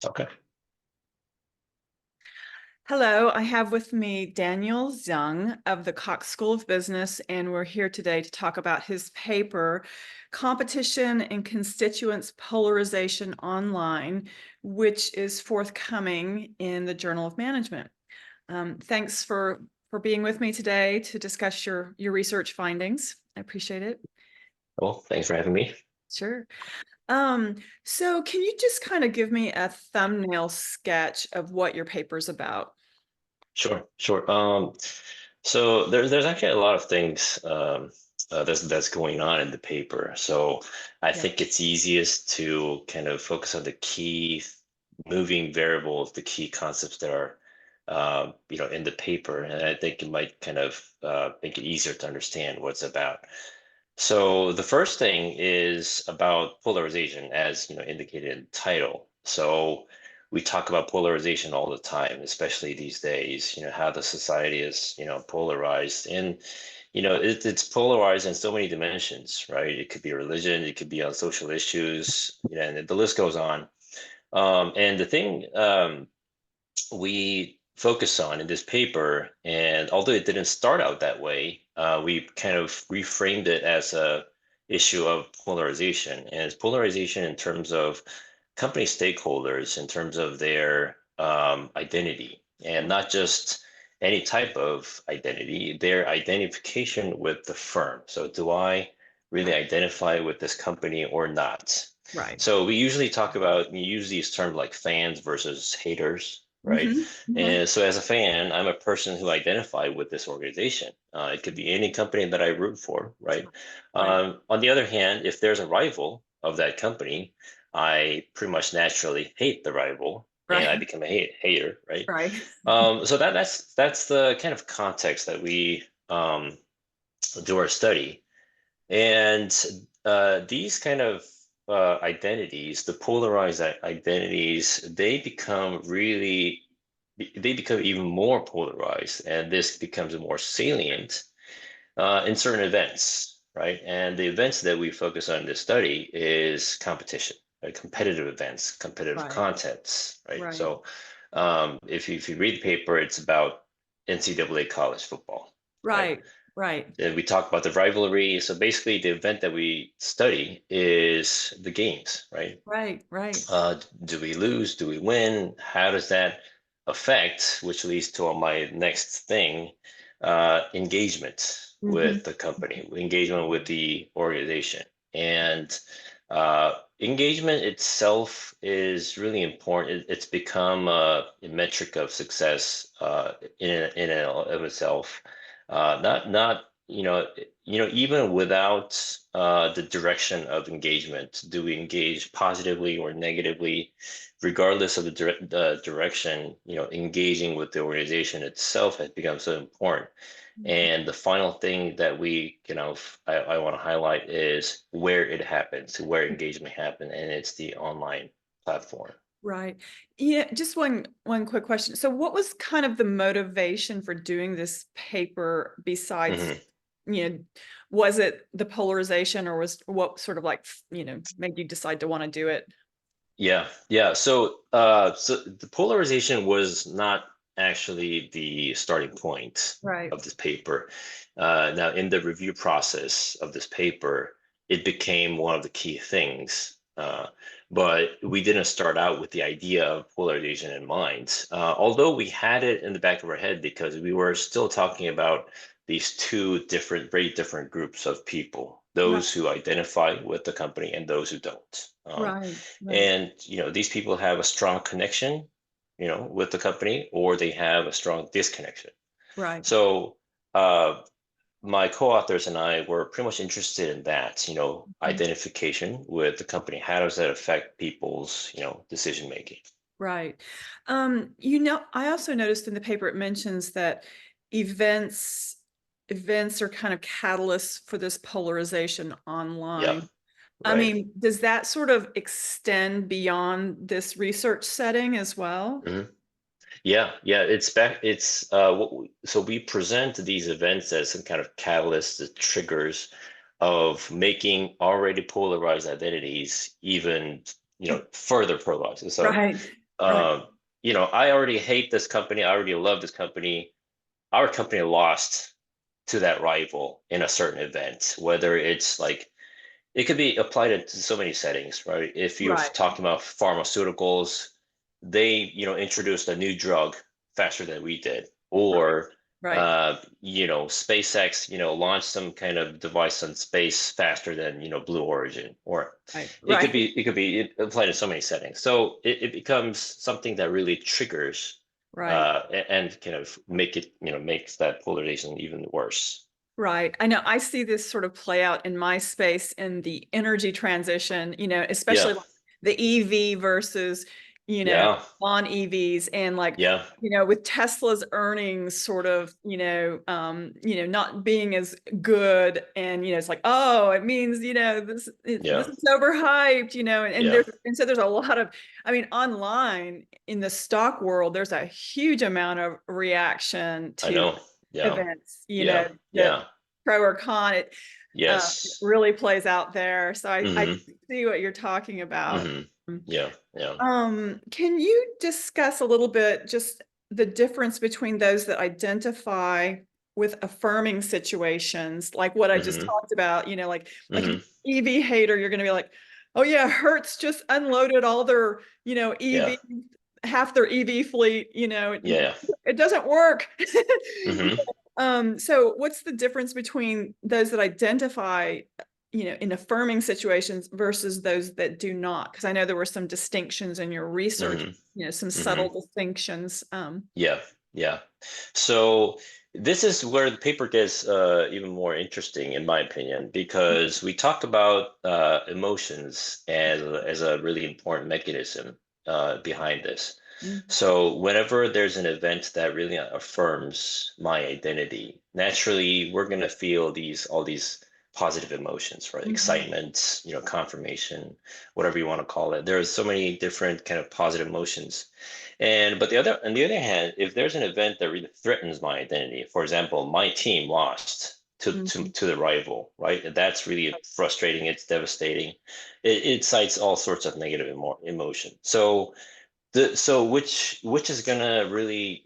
Okay. Hello, I have with me Daniel Zhang of the Cox School of Business, and we're here today to talk about his paper, Competition and Constituents Polarization Online, which is forthcoming in the Journal of Management. Thanks for being with me today to discuss your research findings. I appreciate it. Well, thanks for having me. Sure. So can you just kind of give me a thumbnail sketch of what your paper's about? Sure, sure. So there's actually a lot of things that's going on in the paper. So I Yeah. think it's easiest to kind of focus on the key moving variables, the key concepts that are in the paper, and I think it might kind of make it easier to understand what it's about. So the first thing is about polarization, as indicated in the title. So we talk about polarization all the time, especially these days, how the society is, polarized. And, it's polarized in so many dimensions, right? It could be religion, it could be on social issues, and the list goes on. And the thing we focus on in this paper, and although it didn't start out that way, we kind of reframed it as a issue of polarization, and it's polarization in terms of company stakeholders, in terms of their identity, and not just any type of identity, their identification with the firm. So do I really identify with this company or not? Right. So we use these terms like fans versus haters, right? Hmm. Hmm. And so as a fan, I'm a person who identify with this organization. It could be any company that I root for, right? Right. On the other hand, if there's a rival of that company, I pretty much naturally hate the rival and I Right. become a hater, right? Right. So that's the kind of context that we do our study. And these kind of identities, the polarized identities, they become even more polarized, and this becomes more salient in certain events, right? And the events that we focus on in this study is competition, right? Competitive events, competitive Right. contests, right? Right. So if you read the paper, it's about NCAA college football, right? Right. Right. And we talk about the rivalry. So basically, the event that we study is the games, right? Right. Right. Do we lose? Do we win? How does that affect, which leads to my next thing, engagement Hmm. with the company, engagement with the organization. And engagement itself is really important. It's become a metric of success in and of itself. Not even without the direction of engagement, do we engage positively or negatively, regardless of the direction, engaging with the organization itself has become so important. And the final thing that I want to highlight is where it happens, where engagement happens, and it's the online platform. Right. Yeah, just one quick question. So what was kind of the motivation for doing this paper besides, Mhm. was it the polarization or was what sort of like, made you decide to want to do it? Yeah, yeah. So the polarization was not actually the starting point Right. of this paper. Now, in the review process of this paper, it became one of the key things. But we didn't start out with the idea of polarization in mind, although we had it in the back of our head because we were still talking about these two different, very different groups of people, Right. those who identify with the company and those who don't. Right. Right. And these people have a strong connection, with the company, or they have a strong disconnection. Right. So uh, my co-authors and I were pretty much interested in that, identification with the company. How does that affect people's, decision making? Right. I also noticed in the paper it mentions that events events are kind of catalysts for this polarization Yep, online. I right. mean, does that sort of extend beyond this research setting as well? Mhm. Yeah, yeah, it's back. So we present these events as some kind of catalyst, the triggers of making already polarized identities even, further polarized. So Right. Right. I already hate this company. I already love this company. Our company lost to that rival in a certain event, whether it's like it could be applied into so many settings, right? If you're Right. talking about pharmaceuticals, they, introduced a new drug faster than we did, Right. or Right. SpaceX, launched some kind of device in space faster than, Blue Origin, or Right. it could Right. be applied in so many settings. So it becomes something that really triggers Right. and kind of makes that polarization even worse. Right. I know I see this sort of play out in my space in the energy transition, Yeah, especially like the EV versus, yeah, non-EVs and like, yeah, with Tesla's earnings sort of, not being as good and, it's like, oh, it means, this yeah, is overhyped, and yeah. so there's a lot of, I mean, online in the stock world, there's a huge amount of reaction I to know. Yeah. events, Yeah. that Yeah. pro or con. It Yes. really plays out there. So I Mm-hmm. see what you're talking about. Mm-hmm. Yeah. Yeah. Can you discuss a little bit just the difference between those that identify with affirming situations, like what I just Mm-hmm. talked about, like if Mm-hmm. you're an EV hater, you're gonna be like, oh yeah, Hertz just unloaded all their, Yeah. EV, half their EV fleet, Yeah. it doesn't work. Mm-hmm. So what's the difference between those that identify, in affirming situations versus those that do not? Because I know there were some distinctions in your research, Mm-hmm. some Mm-hmm. subtle distinctions. Yeah. Yeah. So this is where the paper gets even more interesting, in my opinion, because we talk about emotions as a really important mechanism behind this. Mhm. So whenever there's an event that really affirms my identity, naturally we're gonna feel all these positive emotions, right? Mhm. Excitement, confirmation, whatever you want to call it. There's so many different kind of positive emotions. But on the other hand, if there's an event that really threatens my identity, for example, my team lost Mhm. to the rival, right? And that's really frustrating. It's devastating. It incites all sorts of negative emotion. So which is gonna really,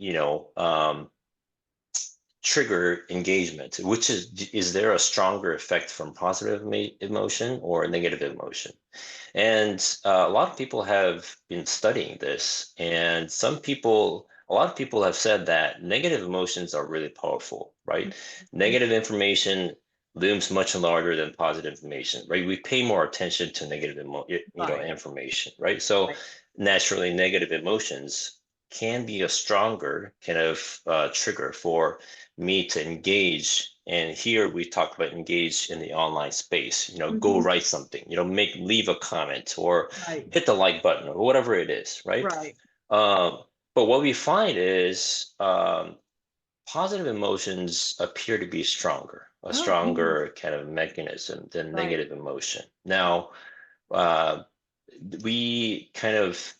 trigger engagement? Which is there a stronger effect from positive emotion or negative emotion? And a lot of people have been studying this, and a lot of people have said that negative emotions are really powerful, right? Mhm. Negative information looms much larger than positive information, right? We pay more attention to negative Right. information, right? So Right. naturally, negative emotions can be a stronger kind of trigger for me to engage. And here we talk about engage in the online space, go Mhm. write something, leave a comment or Right. hit the like button or whatever it is, right? Right. Um, but what we find is positive emotions appear to be a Oh, mhm. stronger kind of mechanism than Right. negative emotion. Now, uh, we kind of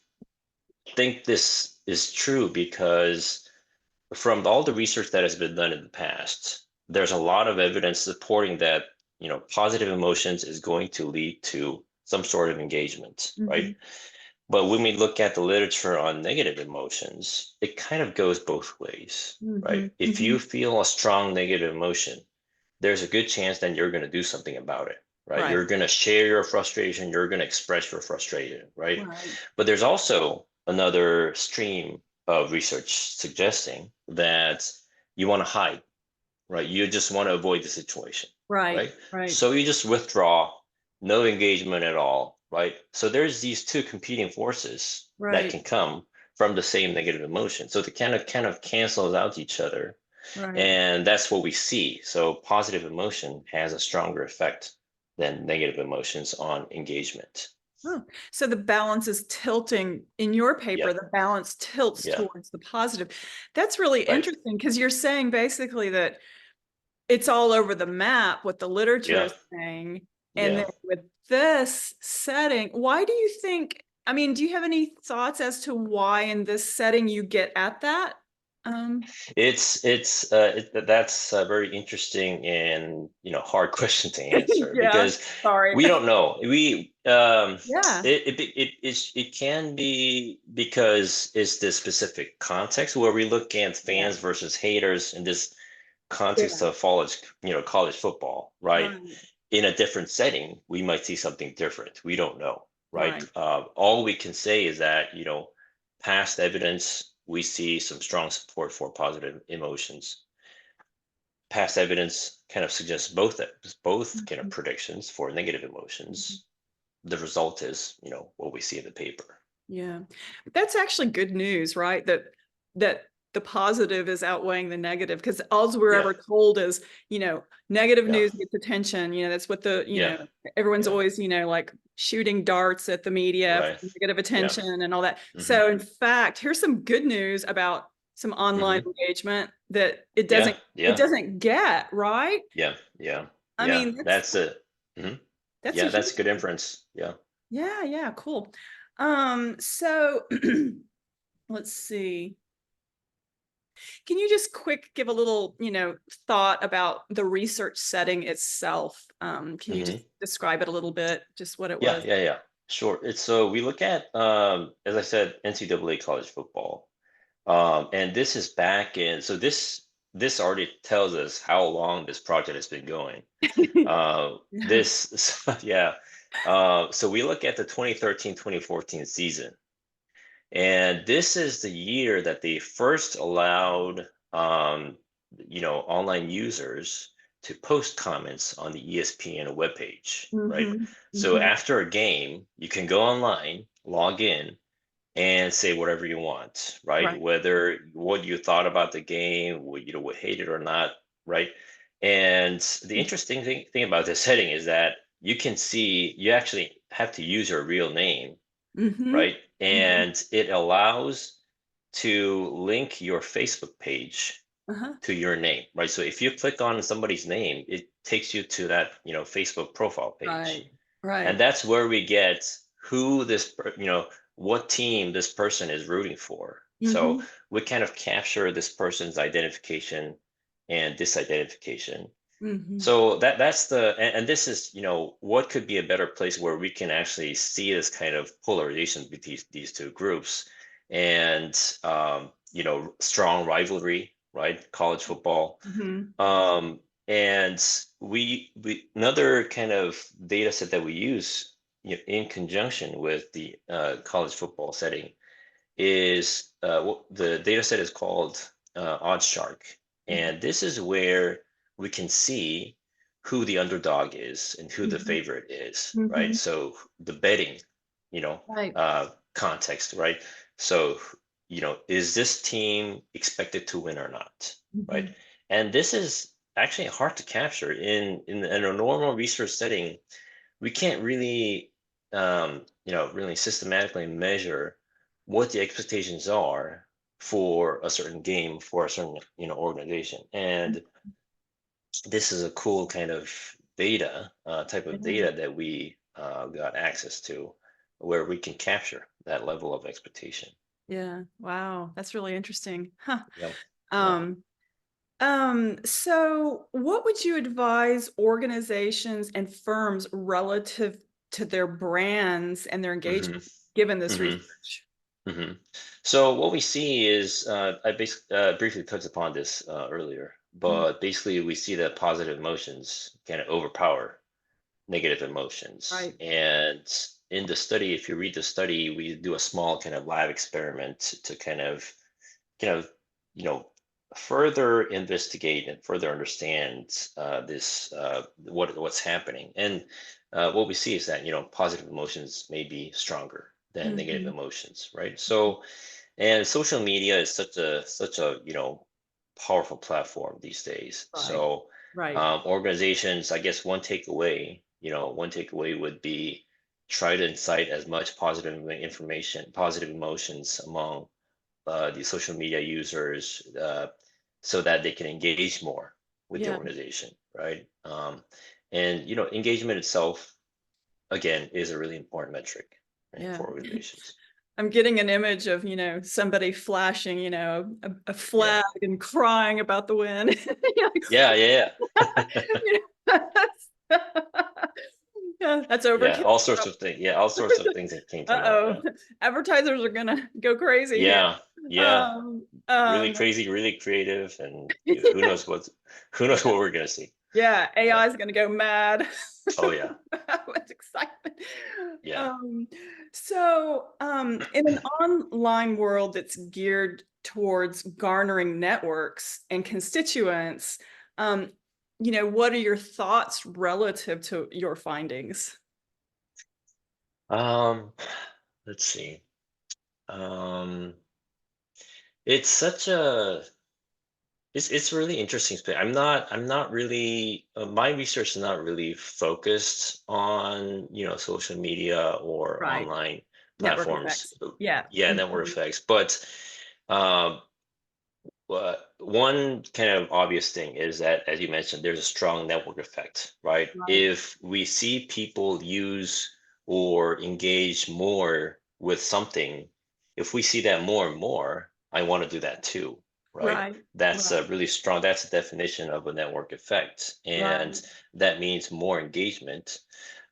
think this is true because from all the research that has been done in the past, there's a lot of evidence supporting that, positive emotions is going to lead to some sort of engagement, right? Mhm. But when we look at the literature on negative emotions, it kind of goes both ways, right? Mhm. If you Mhm. feel a strong negative emotion, there's a good chance that you're going to do something about it, right? Right. You're going to share your frustration, you're going to express your frustration, right? Right. But there's also another stream of research suggesting that you want to hide, right? You just want to avoid the situation, Right. right? Right. So you just withdraw, no engagement at all, right? So there's these two competing forces that Right. can come from the same negative emotion. So they kind of cancels out each other. Right. And that's what we see. So positive emotion has a stronger effect than negative emotions on engagement. Oh, so the balance is tilting in your paper, Yeah, the balance tilts yeah, towards the positive. That's really right. interesting because you're saying basically that it's all over the map what the literature Yeah, is saying. And then yeah. with this setting, why do you think, I mean, do you have any thoughts as to why in this setting you get at that? That's a very interesting and hard question to answer Yeah, because sorry. we don't know. We Yeah, it can be because it's the specific context where we look at yeah, fans versus haters in this context yeah, of college football, right? right, In a different setting, we might see something different. We don't know, right? right. All we can say is that, past evidence, we see some strong support for positive emotions. Past evidence kind of suggests both kind of Mhm, predictions for negative mhm. emotions. The result is, what we see in the paper. Yeah. That's actually good news, right? That the positive is outweighing the negative because all we're Yeah, ever told is, negative yeah, news gets attention. That's what yeah, everyone's yeah. always, like shooting darts at the media for Right. negative Yeah. attention and all that. Hmm. So in fact, here's some good news about some online Hmm. engagement that it Yeah. doesn't it Yeah. doesn't get, right? Yeah. Yeah. I Yeah. mean, That's a mhm. that's a Yeah, that's huge a good inference. Yeah. yeah, yeah, cool. So let's see. Can you just quick give a little, thought about the research setting itself? Can you just Hmm. describe it a little bit, just what it Yeah. was? Yeah. Yeah. Sure. It's so we look at as I said, NCAA college football. And this is back in so this already tells us how long this project has been going. Yeah. This yeah. So we look at the 2013-2014 season. And this is the year that they first allowed, online users to post comments on the ESPN webpage, right? Hmm. So Hmm. after a game, you can go online, log in, and say whatever you want, right? Right. Whether what you thought about the game, what hate it or not, right? And the interesting thing about this setting is that you actually have to use your real name, Hmm. right? Hmm. And it allows to link your Facebook page Uh-huh. to your name, right? So if you click on somebody's name, it takes you to that, Facebook profile page. Right. And Right. that's where we get who what team this person is rooting for. So Hmm. we kind of capture this person's identification and disidentification. Hmm. So and this is, what could be a better place where we can actually see this kind of polarization between these two groups and strong rivalry, right? College football. Hmm. And we another kind of data set that we use, in conjunction with the college football setting is what the data set is called Odds Shark. Hmm. And this is where we can see who the underdog is and who the Hmm. favorite is, right? Hmm. So the betting, Right. context, right? So, is this team expected to win or not, right? Hmm. And this is actually hard to capture in a normal research setting. We can't really really systematically measure what the expectations are for a certain game for a certain organization. And this is a cool kind of data type of Yeah. data that we got access to where we can capture that level of expectation. Yeah. Wow. That's really interesting. Huh. Yeah. Yeah. Um, so what would you advise organizations and firms relative to their brands and their engagement Hmm. given this Hmm. research? Hmm. So what we see is, I basically briefly touched upon this earlier, Mm. but basically we see that positive emotions kind of overpower negative emotions. Right. And in the study, if you read the study, we do a small kind of lab experiment to kind of, you know, further investigate and further understand this what's happening. And what we see is that positive emotions may be stronger than negative Hmm. emotions, right? So, and social media is such a powerful platform these days. Right. So Right. organizations, I guess one takeaway would be try to incite as much positive information, positive emotions among the social media users so that they can engage more with the Yeah. organization, right? And engagement itself, again, is a really important metric, right, Yeah. for organizations. I'm getting an image of, somebody flashing, a Yeah. flag and crying about the win. Yeah, Yeah, yeah, yeah. you yeah, that's Yeah, overkill. all sorts of things. Yeah, all sorts of things that came to mind. Uh-oh. Yeah. Advertisers are gonna go crazy here. Yeah, yeah. Um, Really um, crazy, really creative, and who knows what we're gonna see. yeah, Yeah. AI is gonna go mad Oh yeah. with excitement. Yeah. Um, in an online world that's geared towards garnering networks and constituents, um, what are your thoughts relative to your findings? Um, let's see. Um, it's such a it's really interesting space. I'm not really my research is not really focused on, social media or Right. online Network platforms. effects. Yeah. Yeah, network Mhm. effects. But um, one kind of obvious thing is that, as you mentioned, there's a strong network effect, right? Right. If we see people use or engage more with something, if we see that more and more, I want to do that too, right? Right. That's a Right. really strong, that's a definition of a network effect. And Right. that means more engagement.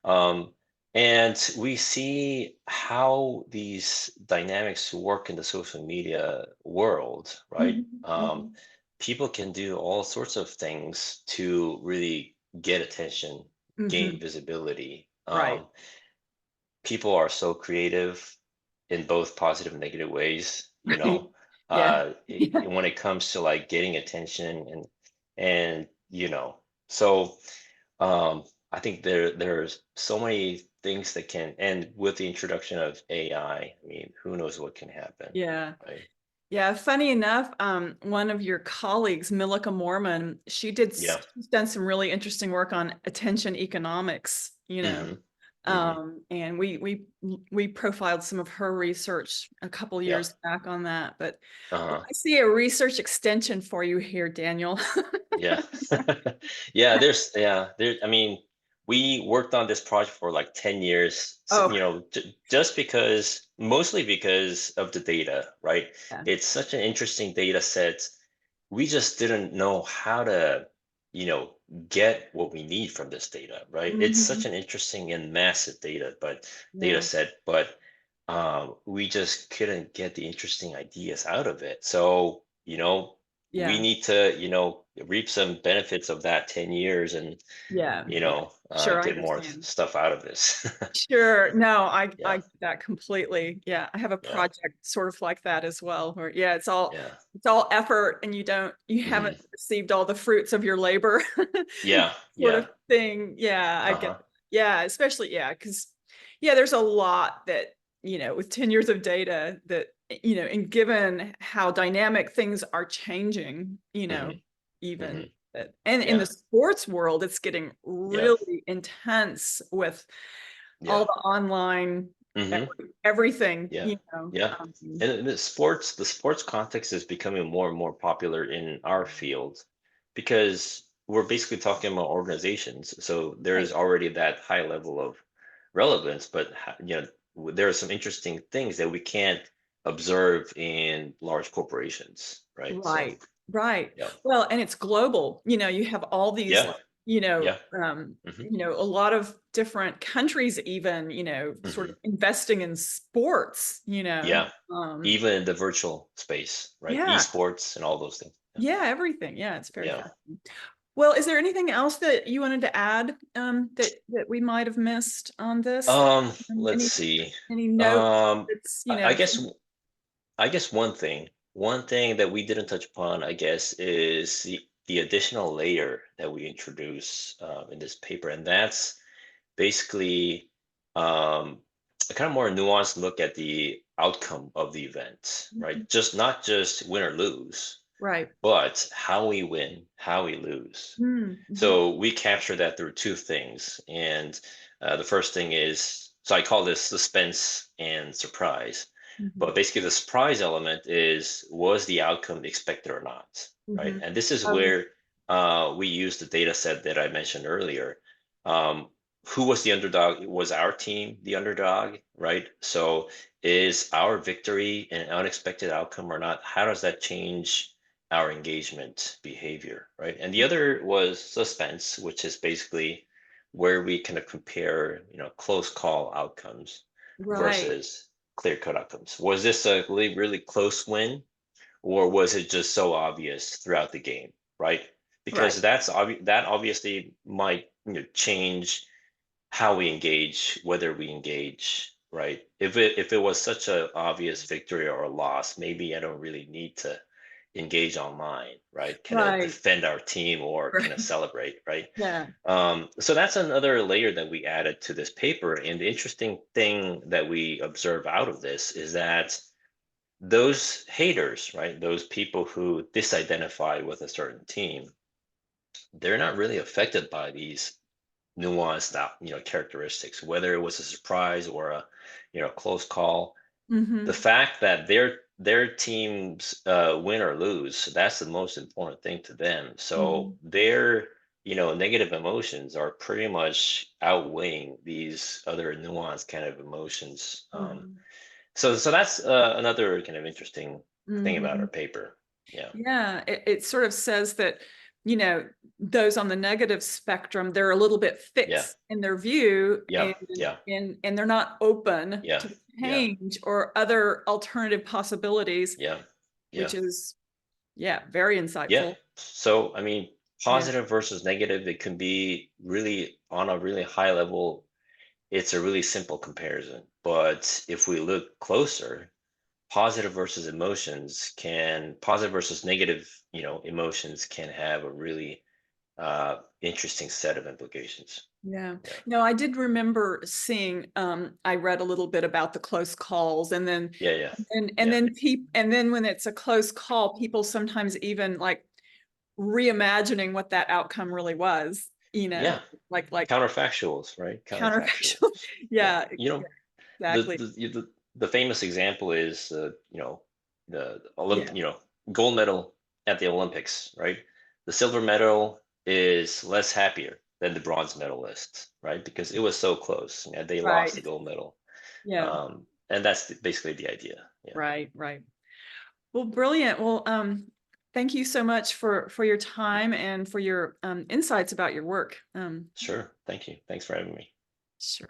Um, and we see how these dynamics work in the social media world, right? Mhm. Mhm. People can do all sorts of things to really get attention, gain Mhm. visibility. Right. People are so creative in both positive and negative ways, Right. Yeah. Yeah. when it comes to like getting attention and so I think there's so many things that can, and with the introduction of AI, I mean, who knows what can happen, Yeah. right? Yeah, funny enough, one of your colleagues, Milica Mormon, Yeah. she's done some really interesting work on attention economics, Mm-hmm. Mm-hmm. and we profiled some of her research a couple Yeah. years back on that. But Uh-huh. I see a research extension for you here, Daniel. Yeah. Yeah, I mean, we worked on this project for like 10 years, Oh, just mostly because of the data, right? yeah. It's such an interesting data set. We just didn't know how to, you know, get what we need from this data, right? It's such Mhm. an interesting and massive data Yeah. set, but we just couldn't get the interesting ideas out of it. So, we Yeah. need to, reap some benefits of that 10 years and, Yeah. Yeah. Sure, I get more understand. stuff out of this. Sure. No, I Yeah, get that completely. Yeah, I have a yeah, project sort of like that as well, where yeah, yeah. it's all effort and you haven't Hmm. received all the fruits of your labor Yeah, sort of yeah. thing. Yeah, I get Uh-huh. yeah, especially yeah, because yeah, there's a lot that, with 10 years of data that, and given how dynamic things are changing, Hmm. even Hmm. that and in the Yeah, sports world, it's getting yeah, really intense with all yeah. the online Hmm. everything, Yeah, yeah. And the sports context is becoming more and more popular in our field because we're basically talking about organizations. So right, there's already that high level of relevance, but there are some interesting things that we can't observe in large corporations, right? So right, right. yeah, Well, and it's global. You have all these yeah, like, yeah, hmm, a lot of different countries even, sort hmm, of investing in sports, yeah. Even in the virtual space, right? yeah, Esports and all those things. Yeah, yeah, everything. Yeah, it's very yeah. fascinating. Well, is there anything else that you wanted to add that we might have missed on this? Let's Any see. note that's, I guess one thing that we didn't touch upon, I guess, is the additional layer that we introduce in this paper, and that's basically a kind of more nuanced look at the outcome of the event, right? Just not just win or lose, right. but how we win, how we lose. Mm-hmm. So we capture that through two things. And the first thing is, so I call this suspense and surprise. Mm-hmm. But basically, the surprise element is, was the outcome expected or not, right? Mm-hmm. And this is Oh, yeah. where we use the data set that I mentioned earlier. Um, who was the underdog? Was our team the underdog, right? So is our victory an unexpected outcome or not? How does that change our engagement behavior, right? And the other was suspense, which is basically where we kind of compare, close call outcomes Right, versus clear cut outcomes. Was this a really, really close win, or was it just so obvious throughout the game, right? right, Because that obviously might, change how we engage, whether we engage, right? If it was such a obvious victory or a loss, maybe I don't really need to engage online, right? Kind of right, defend our team or kind of right. celebrate, right? Yeah, So that's another layer that we added to this paper. And the interesting thing that we observe out of this is that those haters, right? Those people who disidentify with a certain team, they're not really affected by these nuanced out, characteristics, whether it was a surprise or a, close call. The hmm, fact that their teams win or lose, that's the most important thing to them. So hmm, their, negative emotions are pretty much outweighing these other nuanced kind of emotions. hmm, So that's another kind of interesting thing about our hmm. paper. Yeah, Yeah, it sort of says that, you know, those on the negative spectrum, they're a little bit yeah, fixed in their view, yeah, and yeah, they're not open yeah, to yeah, change or other alternative possibilities, yeah, yeah. which is, yeah, very Yeah. insightful. So, I mean, Yeah. positive versus negative, it can be really on a really high level. It's a really simple comparison. But if we look closer, positive versus negative, emotions can have a really interesting set of implications. Yeah. Yeah. No, I did remember seeing, I read a little bit about the close calls, and then Yeah. Yeah. and Yeah. then and then when it's a close call, people sometimes even like reimagining what that outcome really was, Yeah. like Counterfactuals, right? counterfactual. Counterfactuals. Yeah. Yeah, The exactly. the famous example is the Yeah, gold medal at the Olympics, right? The silver medal is less happier than the bronze medalists, right? Because it was so close and they lost right. the gold medal. Yeah, And that's basically the idea. Yeah, right, right. Well, brilliant. Well, thank you so much for your time and for your insights about your work. sure. Thank you. Thanks for having me. Sure.